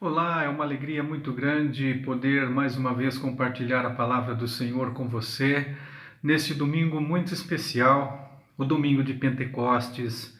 Olá, é uma alegria muito grande poder mais uma vez compartilhar a palavra do Senhor com você neste domingo muito especial, o domingo de Pentecostes,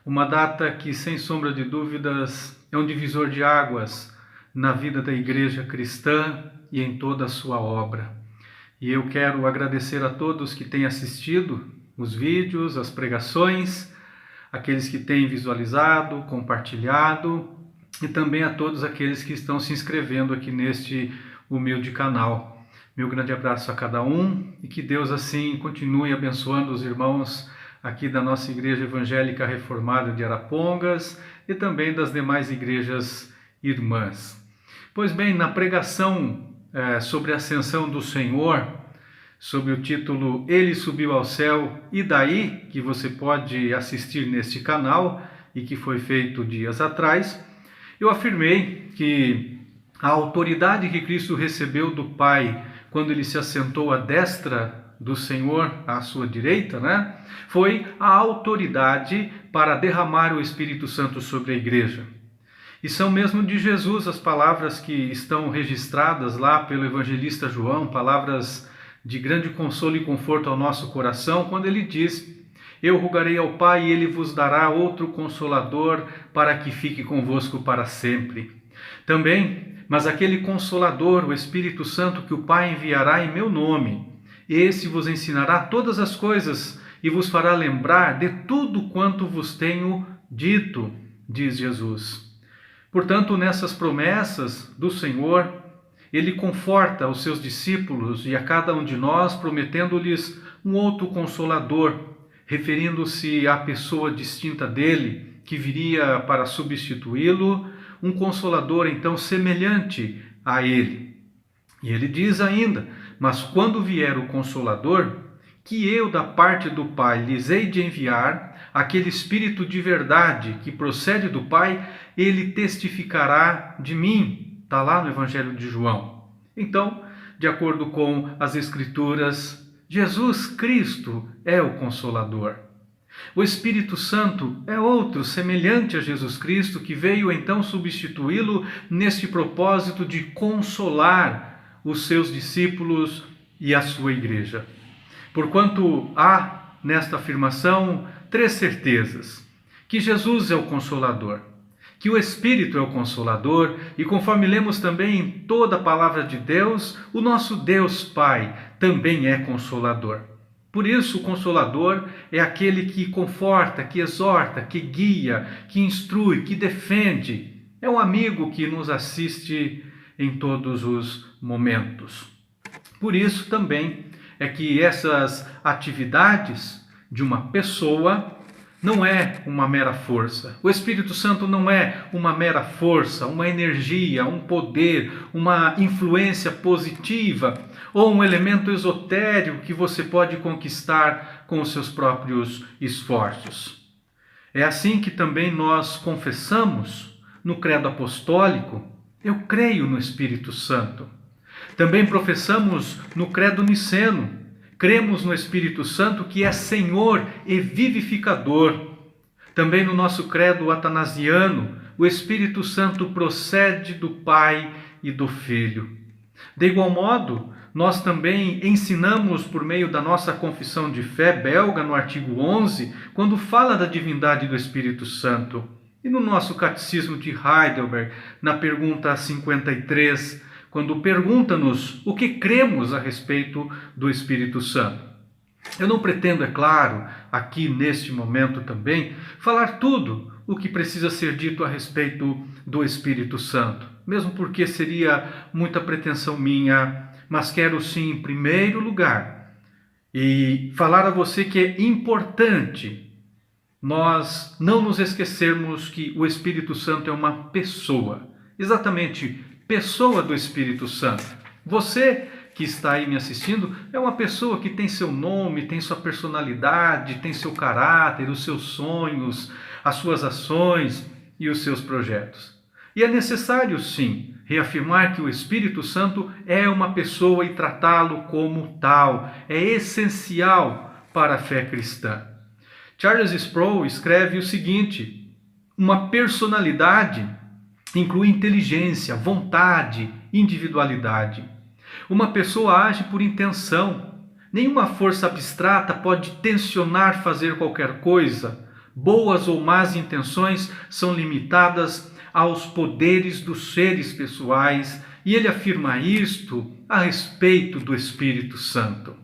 uma data que, sem sombra de dúvidas, é um divisor de águas na vida da igreja cristã e em toda a sua obra. E eu quero agradecer a todos que têm assistido os vídeos, as pregações, aqueles que têm visualizado, compartilhado, e também a todos aqueles que estão se inscrevendo aqui neste humilde canal. Meu grande abraço a cada um e que Deus assim continue abençoando os irmãos aqui da nossa Igreja Evangélica Reformada de Arapongas e também das demais igrejas irmãs. Pois bem, na pregação sobre a ascensão do Senhor, sob o título Ele Subiu ao Céu e Daí, que você pode assistir neste canal e que foi feito dias atrás, eu afirmei que a autoridade que Cristo recebeu do Pai quando ele se assentou à destra do Senhor, à sua direita, foi a autoridade para derramar o Espírito Santo sobre a igreja. E são mesmo de Jesus as palavras que estão registradas lá pelo evangelista João, palavras de grande consolo e conforto ao nosso coração, quando ele diz: eu rogarei ao Pai e ele vos dará outro Consolador para que fique convosco para sempre. Também, mas aquele Consolador, o Espírito Santo, que o Pai enviará em meu nome, esse vos ensinará todas as coisas e vos fará lembrar de tudo quanto vos tenho dito, diz Jesus. Portanto, nessas promessas do Senhor, ele conforta os seus discípulos e a cada um de nós, prometendo-lhes um outro Consolador, referindo-se à pessoa distinta dele, que viria para substituí-lo, um Consolador então semelhante a ele. E ele diz ainda: mas quando vier o Consolador, que eu da parte do Pai lhes hei de enviar, aquele Espírito de verdade que procede do Pai, ele testificará de mim. Está lá no Evangelho de João. Então, de acordo com as Escrituras, Jesus Cristo é o Consolador. O Espírito Santo é outro, semelhante a Jesus Cristo, que veio então substituí-lo neste propósito de consolar os seus discípulos e a sua igreja. Porquanto há nesta afirmação três certezas: que Jesus é o Consolador, que o Espírito é o Consolador e, conforme lemos também em toda a palavra de Deus, o nosso Deus Pai também é Consolador. Por isso, o Consolador é aquele que conforta, que exorta, que guia, que instrui, que defende. É um amigo que nos assiste em todos os momentos. Por isso também é que essas atividades de uma pessoa não é uma mera força. O Espírito Santo não é uma mera força, uma energia, um poder, uma influência positiva ou um elemento esotérico que você pode conquistar com os seus próprios esforços. É assim que também nós confessamos no credo apostólico: eu creio no Espírito Santo. Também professamos no credo niceno: cremos no Espírito Santo, que é Senhor e vivificador. Também no nosso credo atanasiano, o Espírito Santo procede do Pai e do Filho. De igual modo, nós também ensinamos por meio da nossa confissão de fé belga, no artigo 11, quando fala da divindade do Espírito Santo. E no nosso catecismo de Heidelberg, na pergunta 53, quando pergunta-nos o que cremos a respeito do Espírito Santo. Eu não pretendo, é claro, aqui neste momento também, falar tudo o que precisa ser dito a respeito do Espírito Santo, mesmo porque seria muita pretensão minha, mas quero sim, em primeiro lugar, e falar a você que é importante nós não nos esquecermos que o Espírito Santo é uma pessoa, exatamente pessoa do Espírito Santo. Você que está aí me assistindo é uma pessoa que tem seu nome, tem sua personalidade, tem seu caráter, os seus sonhos, as suas ações e os seus projetos. E é necessário, sim, reafirmar que o Espírito Santo é uma pessoa e tratá-lo como tal. É essencial para a fé cristã. Charles Sproul escreve o seguinte: uma personalidade inclui inteligência, vontade, individualidade. Uma pessoa age por intenção. Nenhuma força abstrata pode tensionar fazer qualquer coisa. Boas ou más intenções são limitadas aos poderes dos seres pessoais, e ele afirma isto a respeito do Espírito Santo.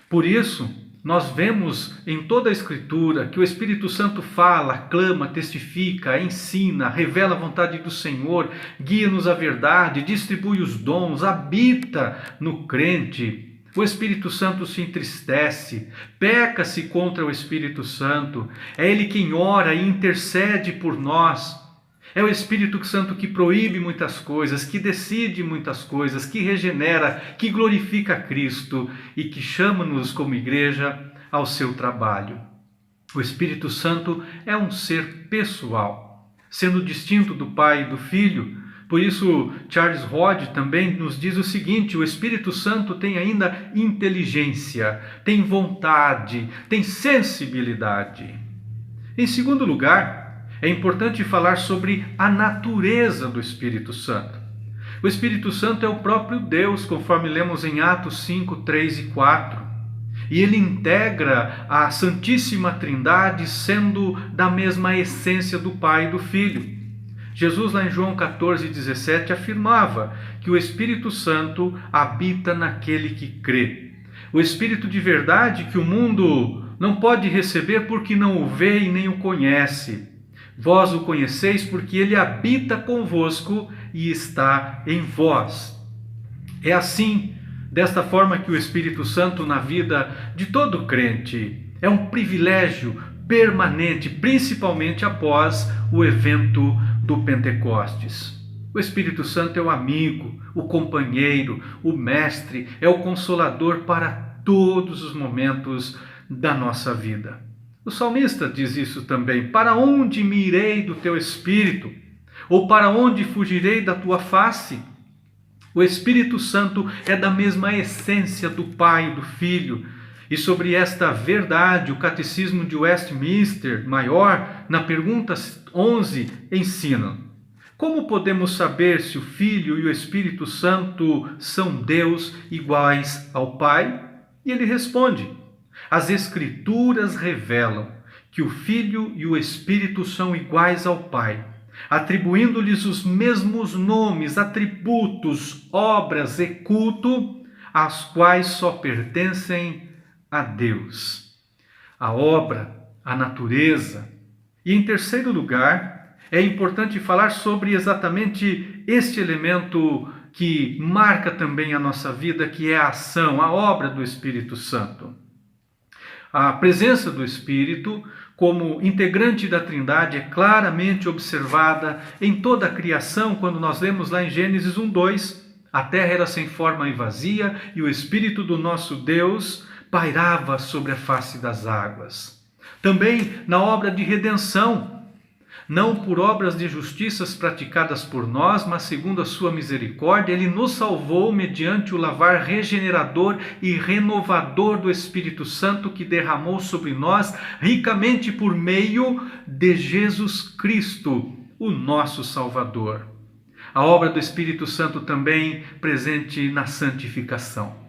Por isso, nós vemos em toda a Escritura que o Espírito Santo fala, clama, testifica, ensina, revela a vontade do Senhor, guia-nos à verdade, distribui os dons, habita no crente. O Espírito Santo se entristece, peca-se contra o Espírito Santo, é Ele quem ora e intercede por nós. É o Espírito Santo que proíbe muitas coisas, que decide muitas coisas, que regenera, que glorifica Cristo e que chama-nos como igreja ao seu trabalho. O Espírito Santo é um ser pessoal, sendo distinto do Pai e do Filho. Por isso, Charles Hodge também nos diz o seguinte: o Espírito Santo tem ainda inteligência, tem vontade, tem sensibilidade. Em segundo lugar, é importante falar sobre a natureza do Espírito Santo. O Espírito Santo é o próprio Deus, conforme lemos em Atos 5, 3 e 4. E ele integra a Santíssima Trindade, sendo da mesma essência do Pai e do Filho. Jesus, lá em João 14, 17, afirmava que o Espírito Santo habita naquele que crê. O Espírito de verdade que o mundo não pode receber porque não o vê e nem o conhece. Vós o conheceis porque ele habita convosco e está em vós. É assim, desta forma que o Espírito Santo na vida de todo crente é um privilégio permanente, principalmente após o evento do Pentecostes. O Espírito Santo é o amigo, o companheiro, o mestre, é o consolador para todos os momentos da nossa vida. O salmista diz isso também: para onde me irei do teu Espírito? Ou para onde fugirei da tua face? O Espírito Santo é da mesma essência do Pai e do Filho. E sobre esta verdade, o Catecismo de Westminster Maior, na pergunta 11, ensina: como podemos saber se o Filho e o Espírito Santo são Deus iguais ao Pai? E ele responde: as Escrituras revelam que o Filho e o Espírito são iguais ao Pai, atribuindo-lhes os mesmos nomes, atributos, obras e culto, às quais só pertencem a Deus. A obra, a natureza. E em terceiro lugar, é importante falar sobre exatamente este elemento que marca também a nossa vida, que é a ação, a obra do Espírito Santo. A presença do Espírito como integrante da Trindade é claramente observada em toda a criação, quando nós lemos lá em Gênesis 1:2, a terra era sem forma e vazia, e o Espírito do nosso Deus pairava sobre a face das águas. Também na obra de redenção, não por obras de justiças praticadas por nós, mas segundo a sua misericórdia, ele nos salvou mediante o lavar regenerador e renovador do Espírito Santo que derramou sobre nós ricamente por meio de Jesus Cristo, o nosso Salvador. A obra do Espírito Santo também presente na santificação.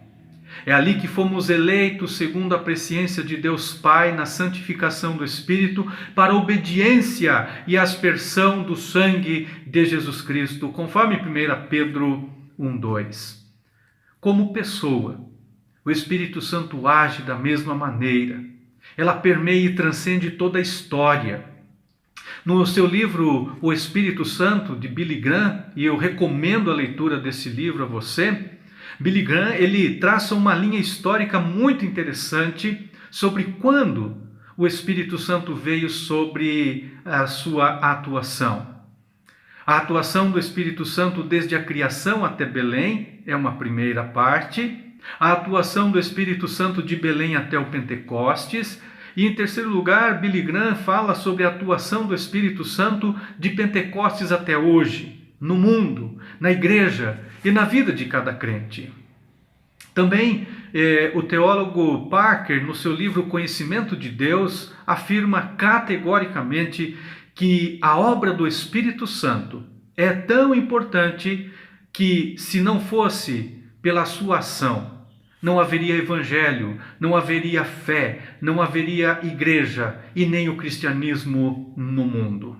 É ali que fomos eleitos segundo a presciência de Deus Pai na santificação do Espírito para a obediência e aspersão do sangue de Jesus Cristo, conforme 1 Pedro 1:2. Como pessoa, o Espírito Santo age da mesma maneira. Ela permeia e transcende toda a história. No seu livro O Espírito Santo, de Billy Graham, e eu recomendo a leitura desse livro a você, Billy Graham, ele traça uma linha histórica muito interessante sobre quando o Espírito Santo veio sobre a sua atuação. A atuação do Espírito Santo desde a criação até Belém é uma primeira parte. A atuação do Espírito Santo de Belém até o Pentecostes. E em terceiro lugar, Billy Graham fala sobre a atuação do Espírito Santo de Pentecostes até hoje, no mundo, na igreja e na vida de cada crente. Também o teólogo Parker, no seu livro Conhecimento de Deus, afirma categoricamente que a obra do Espírito Santo é tão importante que, se não fosse pela sua ação, não haveria evangelho, não haveria fé, não haveria igreja e nem o cristianismo no mundo.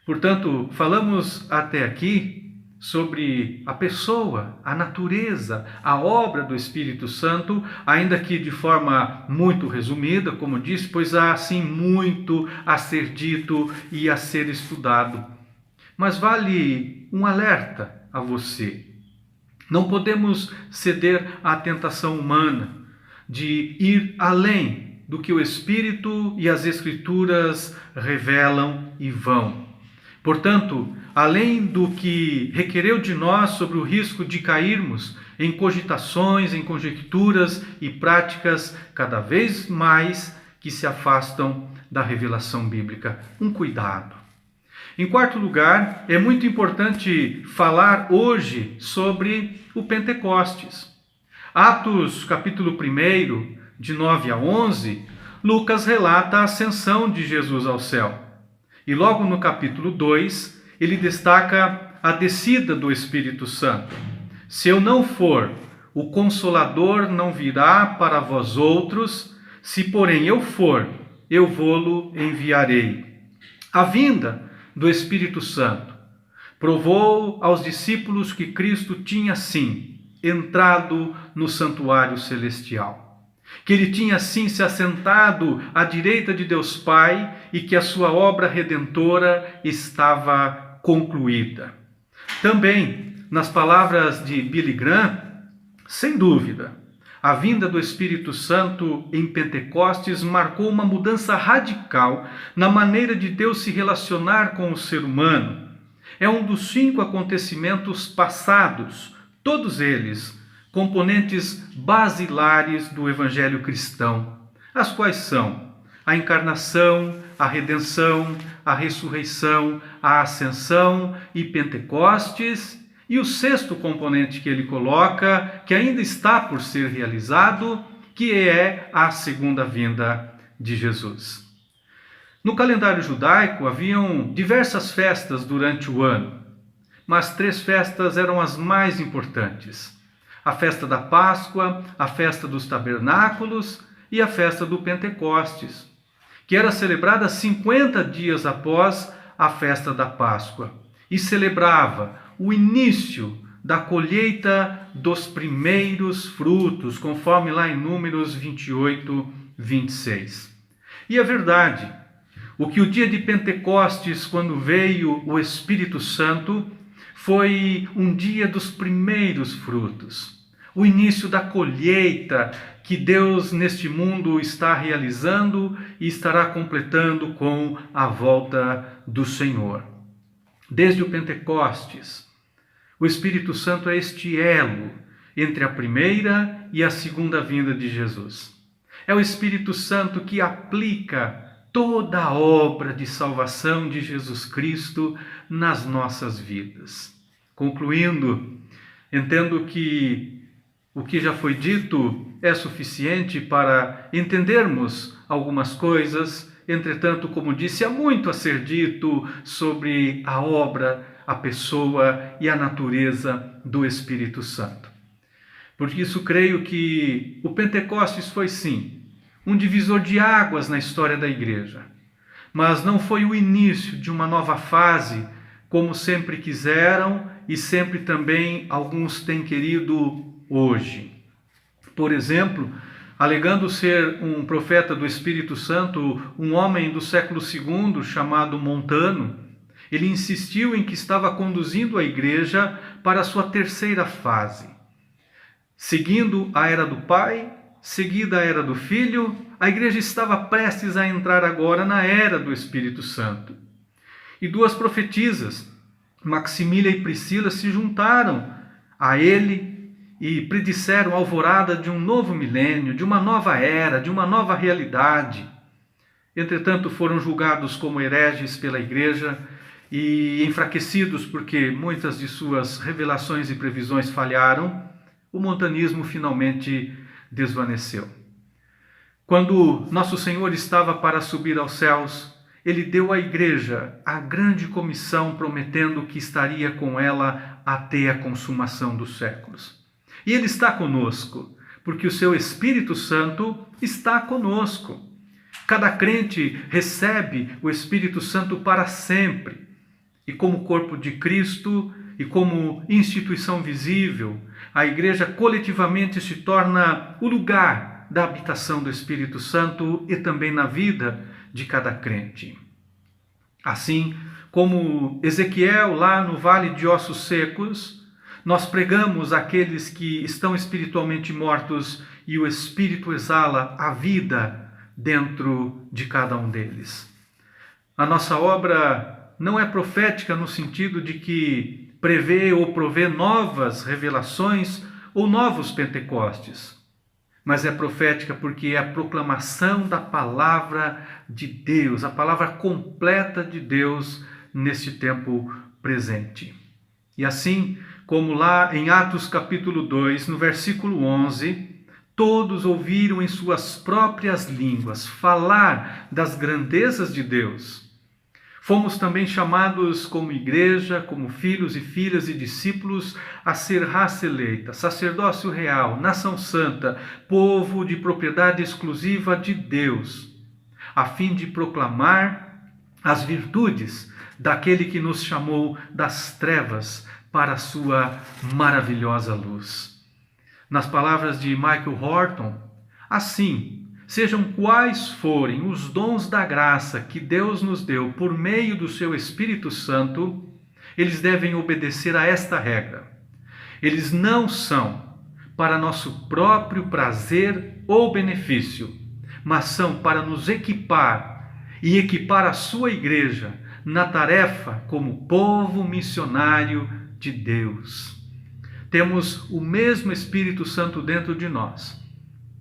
Portanto, falamos até aqui sobre a pessoa, a natureza, a obra do Espírito Santo, ainda que de forma muito resumida, como disse, pois há assim muito a ser dito e a ser estudado. Mas vale um alerta a você. Não podemos ceder à tentação humana de ir além do que o Espírito e as Escrituras revelam e vão. Portanto, além do que requereu de nós sobre o risco de cairmos em cogitações, em conjecturas e práticas cada vez mais que se afastam da revelação bíblica, um cuidado. Em quarto lugar, é muito importante falar hoje sobre o Pentecostes. Atos, capítulo 1, de 9 a 11, Lucas relata a ascensão de Jesus ao céu. E logo no capítulo 2, ele destaca a descida do Espírito Santo. Se eu não for, o Consolador não virá para vós outros, se porém eu for, eu vô-lo enviarei. A vinda do Espírito Santo provou aos discípulos que Cristo tinha sim entrado no santuário celestial, que ele tinha sim se assentado à direita de Deus Pai e que a sua obra redentora estava concluída. Também, nas palavras de Billy Graham, sem dúvida, a vinda do Espírito Santo em Pentecostes marcou uma mudança radical na maneira de Deus se relacionar com o ser humano. É um dos 5 acontecimentos passados, todos eles componentes basilares do Evangelho cristão, as quais são a encarnação, a redenção, a ressurreição, a ascensão e Pentecostes. E o 6º componente que ele coloca, que ainda está por ser realizado, que é a segunda vinda de Jesus. No calendário judaico haviam diversas festas durante o ano, mas 3 festas eram as mais importantes: a festa da Páscoa, a festa dos tabernáculos e a festa do Pentecostes, que era celebrada 50 dias após a festa da Páscoa e celebrava o início da colheita dos primeiros frutos, conforme lá em Números 28, 26. E é verdade, o que o dia de Pentecostes, quando veio o Espírito Santo, foi um dia dos primeiros frutos, o início da colheita que Deus neste mundo está realizando e estará completando com a volta do Senhor. Desde o Pentecostes, o Espírito Santo é este elo entre a primeira e a segunda vinda de Jesus. É o Espírito Santo que aplica toda a obra de salvação de Jesus Cristo nas nossas vidas. Concluindo, entendo que o que já foi dito é suficiente para entendermos algumas coisas. Entretanto, como disse, há muito a ser dito sobre a obra, a pessoa e a natureza do Espírito Santo. Por isso, creio que o Pentecostes foi, sim, um divisor de águas na história da igreja, mas não foi o início de uma nova fase, como sempre quiseram e sempre também alguns têm querido hoje. Por exemplo, alegando ser um profeta do Espírito Santo, um homem do século II chamado Montano, ele insistiu em que estava conduzindo a igreja para a sua 3ª fase. Seguindo a era do Pai, seguida a era do Filho, a igreja estava prestes a entrar agora na era do Espírito Santo. E 2 profetisas, Maximília e Priscila, se juntaram a ele e predisseram a alvorada de um novo milênio, de uma nova era, de uma nova realidade. Entretanto, foram julgados como hereges pela igreja e enfraquecidos porque muitas de suas revelações e previsões falharam. O montanismo finalmente desvaneceu. Quando nosso Senhor estava para subir aos céus, ele deu à igreja a grande comissão, prometendo que estaria com ela até a consumação dos séculos. E ele está conosco, porque o seu Espírito Santo está conosco. Cada crente recebe o Espírito Santo para sempre. E como corpo de Cristo e como instituição visível, a igreja coletivamente se torna o lugar da habitação do Espírito Santo e também na vida de cada crente. Assim como Ezequiel lá no Vale de Ossos Secos, nós pregamos àqueles que estão espiritualmente mortos e o Espírito exala a vida dentro de cada um deles. A nossa obra não é profética no sentido de que prevê ou provê novas revelações ou novos Pentecostes, mas é profética porque é a proclamação da palavra de Deus, a palavra completa de Deus neste tempo presente. E assim, como lá em Atos capítulo 2, no versículo 11, todos ouviram em suas próprias línguas falar das grandezas de Deus. Fomos também chamados como igreja, como filhos e filhas e discípulos, a ser raça eleita, sacerdócio real, nação santa, povo de propriedade exclusiva de Deus, a fim de proclamar as virtudes daquele que nos chamou das trevas para a sua maravilhosa luz. Nas palavras de Michael Horton, assim, sejam quais forem os dons da graça que Deus nos deu por meio do seu Espírito Santo, eles devem obedecer a esta regra. Eles não são para nosso próprio prazer ou benefício, mas são para nos equipar e equipar a sua igreja na tarefa como povo missionário de Deus. Temos o mesmo Espírito Santo dentro de nós.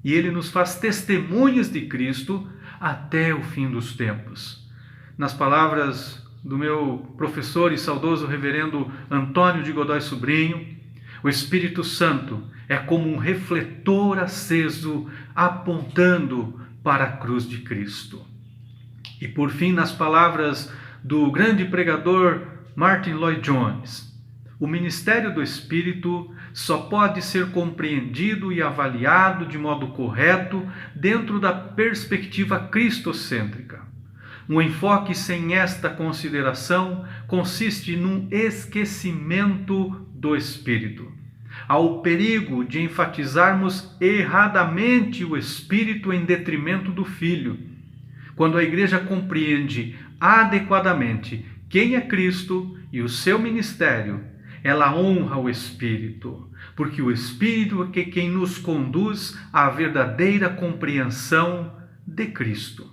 E ele nos faz testemunhas de Cristo até o fim dos tempos. Nas palavras do meu professor e saudoso reverendo Antônio de Godoy Sobrinho, o Espírito Santo é como um refletor aceso apontando para a cruz de Cristo. E por fim, nas palavras do grande pregador Martin Lloyd-Jones, o ministério do Espírito só pode ser compreendido e avaliado de modo correto dentro da perspectiva cristocêntrica. Um enfoque sem esta consideração consiste num esquecimento do Espírito. Há o perigo de enfatizarmos erradamente o Espírito em detrimento do Filho. Quando a igreja compreende adequadamente quem é Cristo e o seu ministério, ela honra o Espírito, porque o Espírito é quem nos conduz à verdadeira compreensão de Cristo.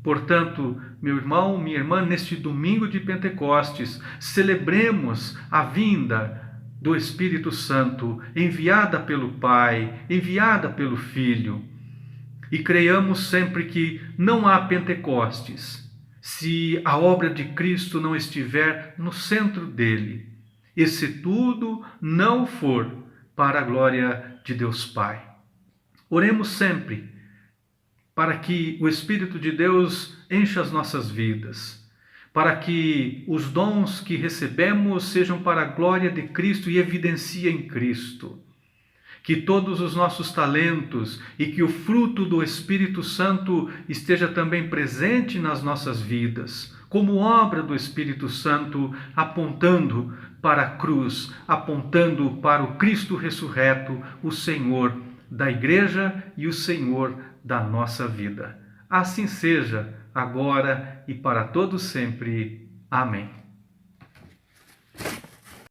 Portanto, meu irmão, minha irmã, neste domingo de Pentecostes, celebremos a vinda do Espírito Santo, enviada pelo Pai, enviada pelo Filho, e creiamos sempre que não há Pentecostes se a obra de Cristo não estiver no centro dele. E se tudo não for para a glória de Deus Pai. Oremos sempre para que o Espírito de Deus encha as nossas vidas, para que os dons que recebemos sejam para a glória de Cristo e evidenciem Cristo. Que todos os nossos talentos e que o fruto do Espírito Santo esteja também presente nas nossas vidas, como obra do Espírito Santo, apontando para a cruz, apontando para o Cristo ressurreto, o Senhor da igreja e o Senhor da nossa vida. Assim seja, agora e para todo sempre. Amém.